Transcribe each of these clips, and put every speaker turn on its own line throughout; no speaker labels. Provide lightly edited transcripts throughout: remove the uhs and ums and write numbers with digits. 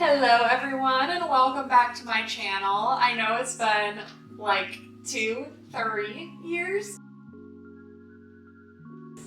Hello everyone and welcome back to my channel. I know it's been like 3 years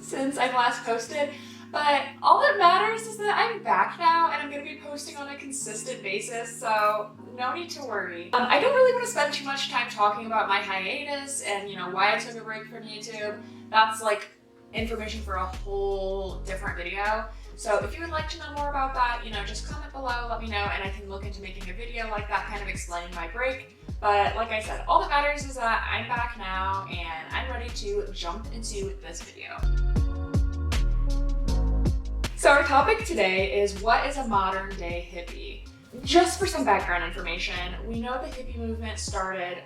since I've last posted, but all that matters is that I'm back now and I'm going to be posting on a consistent basis, so no need to worry. I don't really want to spend too much time talking about my hiatus and why I took a break from YouTube. That's like information for a whole different video. So if you would like to know more about that, just comment below, let me know, and I can look into making a video like that, kind of explaining my break. But like I said, all that matters is that I'm back now and I'm ready to jump into this video. So our topic today is, what is a modern day hippie? Just for some background information, we know the hippie movement started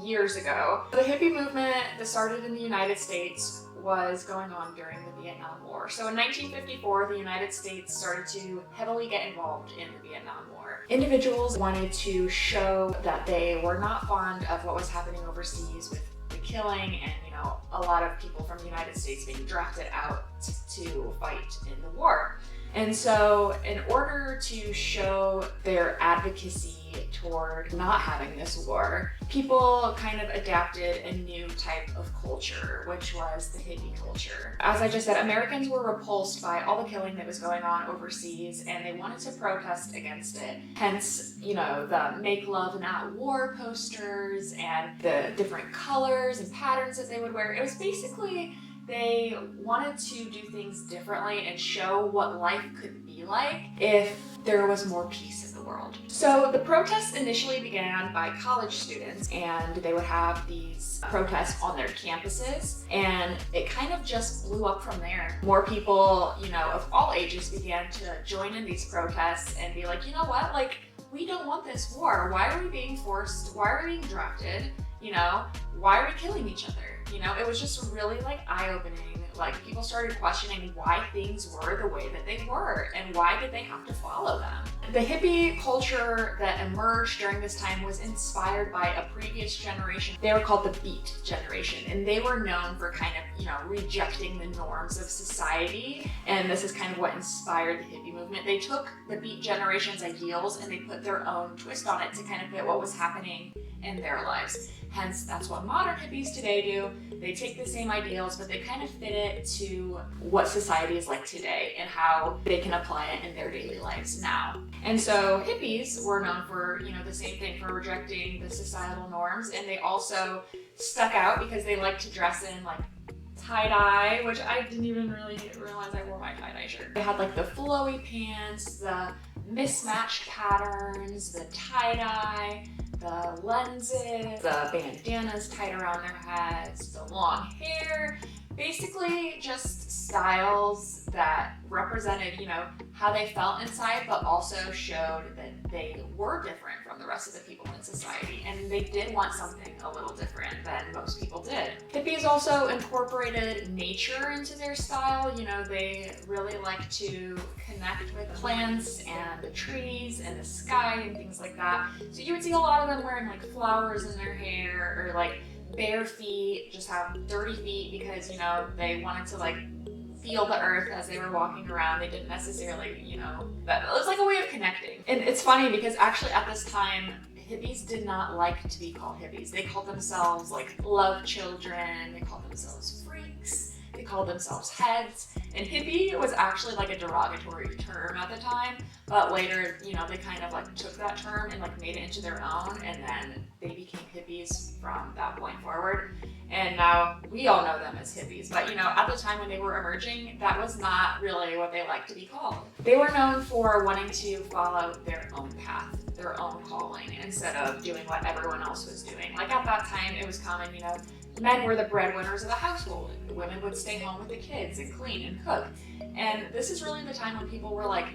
years ago. The hippie movement that started in the United States was going on during the Vietnam War. So in 1954, the United States started to heavily get involved in the Vietnam War. Individuals wanted to show that they were not fond of what was happening overseas with the killing and, a lot of people from the United States being drafted out to fight in the war. And so in order to show their advocacy toward not having this war, people kind of adapted a new type of culture, which was the hippie culture. As I just said, Americans were repulsed by all the killing that was going on overseas, and they wanted to protest against it. Hence, the Make Love Not War posters and the different colors and patterns that they would wear. It was basically, they wanted to do things differently and show what life could be like if there was more peace in the world. So the protests initially began by college students, and they would have these protests on their campuses, and it kind of just blew up from there. More people, of all ages began to join in these protests and be like, you know what, like, we don't want this war. Why are we being forced? Why are we being drafted? Why are we killing each other? It was just really like eye-opening. Like, people started questioning why things were the way that they were and why did they have to follow them. The hippie culture that emerged during this time was inspired by a previous generation. They were called the Beat generation, and they were known for kind of, rejecting the norms of society. And this is kind of what inspired the hippie movement. They took the Beat generation's ideals and they put their own twist on it to kind of fit what was happening in their lives. Hence, that's what modern hippies today do. They take the same ideals, but they kind of fit it to what society is like today and how they can apply it in their daily lives now. And so hippies were known for, the same thing, for rejecting the societal norms, and they also stuck out because they liked to dress in like tie-dye, which I didn't even really realize I wore my tie-dye shirt. They had like the flowy pants, the mismatched patterns, the tie-dye, the lenses, the bandanas tied around their heads, the long hair, basically just styles that represented, how they felt inside, but also showed that they were different from the rest of the people in society, and they did want something a little different than most people did. Hippies also incorporated nature into their style. They really like to connect with plants and the trees and the sky and things like that. So you would see a lot of them wearing like flowers in their hair, or like bare feet, just have dirty feet because, they wanted to like feel the earth as they were walking around. They didn't necessarily, that it was like a way of connecting. And it's funny because actually at this time, hippies did not like to be called hippies. They called themselves like love children, they called themselves freaks, they called themselves heads, and hippie was actually like a derogatory term at the time, but later, they kind of like took that term and like made it into their own, and then they became hippies from that point forward. And now we all know them as hippies, but at the time when they were emerging, that was not really what they liked to be called. They were known for wanting to follow their own path, their own calling, instead of doing what everyone else was doing. Like at that time, it was common, men were the breadwinners of the household. Women would stay home with the kids and clean and cook. And this is really the time when people were like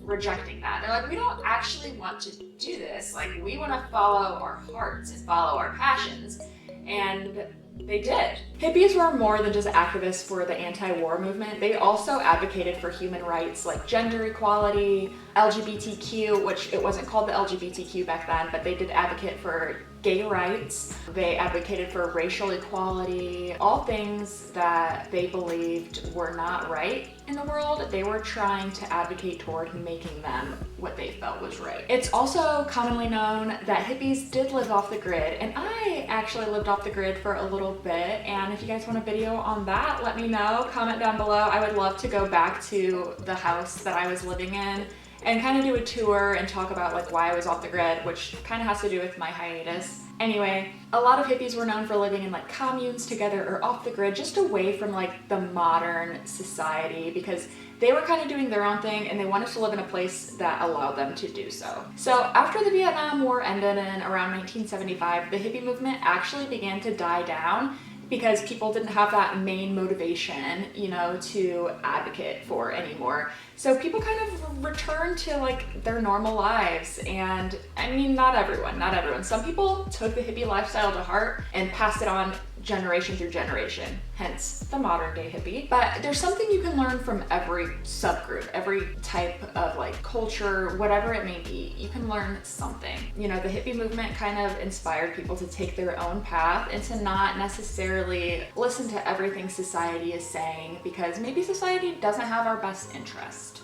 rejecting that. They're like, we don't actually want to do this. Like, we want to follow our hearts and follow our passions. And They did. Hippies were more than just activists for the anti-war movement. They also advocated for human rights like gender equality, LGBTQ, which it wasn't called the LGBTQ back then, but they did advocate for gay rights. They advocated for racial equality, all things that they believed were not right in the world. They were trying to advocate toward making them what they felt was right. It's also commonly known that hippies did live off the grid, and I actually lived off the grid for a little bit, and if you guys want a video on that, let me know. Comment down below. I would love to go back to the house that I was living in and kind of do a tour and talk about like why I was off the grid, which kind of has to do with my hiatus. Anyway, a lot of hippies were known for living in like communes together or off the grid, just away from like the modern society, because they were kind of doing their own thing and they wanted to live in a place that allowed them to do so. So after the Vietnam War ended in around 1975, the hippie movement actually began to die down because people didn't have that main motivation, you know, to advocate for anymore. So people kind of returned to like their normal lives. And I mean, not everyone. Some people took the hippie lifestyle to heart and passed it on generation through generation, hence the modern day hippie. But there's something you can learn from every subgroup, every type of like culture, whatever it may be. You can learn something. You know, the hippie movement kind of inspired people to take their own path and to not necessarily listen to everything society is saying, because maybe society doesn't have our best interest.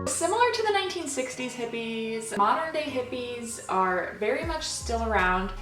Similar to the 1960s hippies, modern day hippies are very much still around,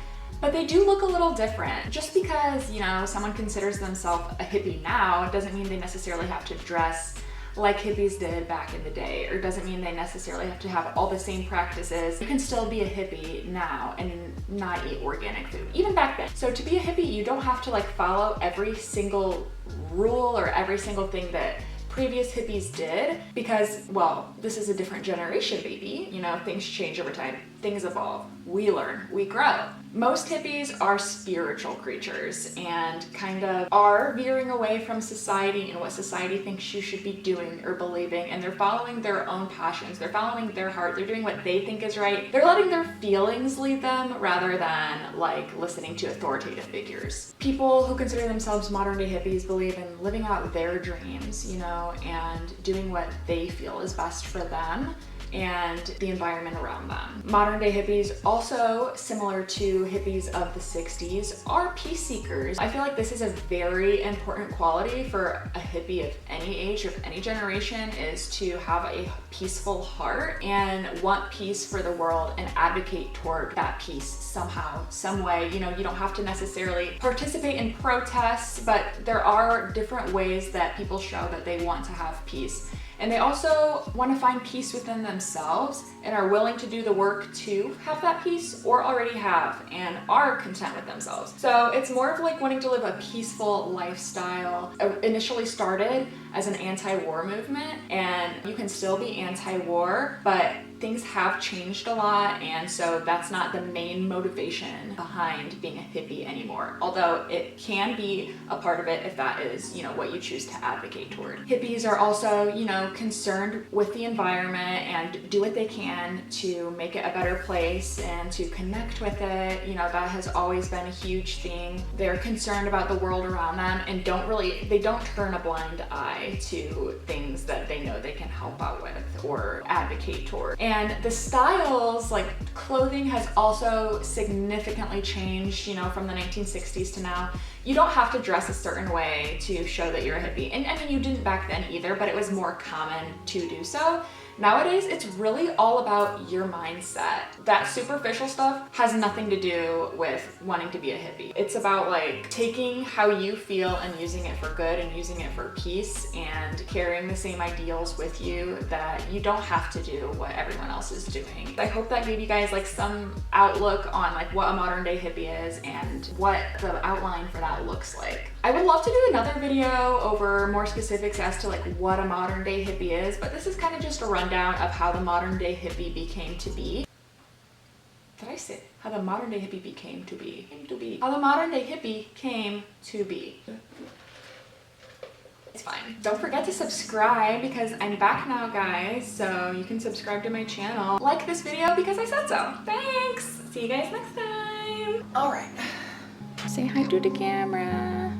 but they do look a little different. Just because, you know, someone considers themselves a hippie now doesn't mean they necessarily have to dress like hippies did back in the day, or doesn't mean they necessarily have to have all the same practices. You can still be a hippie now and not eat organic food, even back then. So to be a hippie, you don't have to like follow every single rule or every single thing that previous hippies did, because, well, this is a different generation, baby. You know, things change over time, things evolve, we learn, we grow. Most hippies are spiritual creatures and kind of are veering away from society and what society thinks you should be doing or believing, and they're following their own passions, they're following their heart, they're doing what they think is right. They're letting their feelings lead them rather than like listening to authoritative figures. People who consider themselves modern day hippies believe in living out their dreams, you know, and doing what they feel is best for them and the environment around them. Modern day hippies, also similar to hippies of the 60s, are peace seekers. I feel like this is a very important quality for a hippie of any age, of any generation, is to have a peaceful heart and want peace for the world and advocate toward that peace somehow, some way. You know, you don't have to necessarily participate in protests, but there are different ways that people show that they want to have peace. And they also want to find peace within themselves and are willing to do the work to have that peace, or already have and are content with themselves. So it's more of like wanting to live a peaceful lifestyle. It initially started as an anti-war movement, and you can still be anti-war, but things have changed a lot, and so that's not the main motivation behind being a hippie anymore, although it can be a part of it if that is, you know, what you choose to advocate toward. Hippies are also, you know, concerned with the environment and do what they can to make it a better place and to connect with it. You know, that has always been a huge thing. They're concerned about the world around them and they don't turn a blind eye to things that they know they can help out with or advocate toward. And the styles, like clothing, has also significantly changed, you know, from the 1960s to now. You don't have to dress a certain way to show that you're a hippie. And I mean, you didn't back then either, but it was more common to do so. Nowadays, it's really all about your mindset. That superficial stuff has nothing to do with wanting to be a hippie. It's about like taking how you feel and using it for good and using it for peace and carrying the same ideals with you, that you don't have to do what everyone else is doing. I hope that gave you guys like some outlook on like what a modern day hippie is and what the outline for that looks like. I would love to do another video over more specifics as to like what a modern day hippie is, but this is kind of just a rundown of how the modern day hippie became to be. Did I say how the modern day hippie became to be? How the modern day hippie came to be. It's fine. Don't forget to subscribe because I'm back now, guys, so you can subscribe to my channel. Like this video because I said so. Thanks! See you guys next time! Alright.
Say hi to the camera.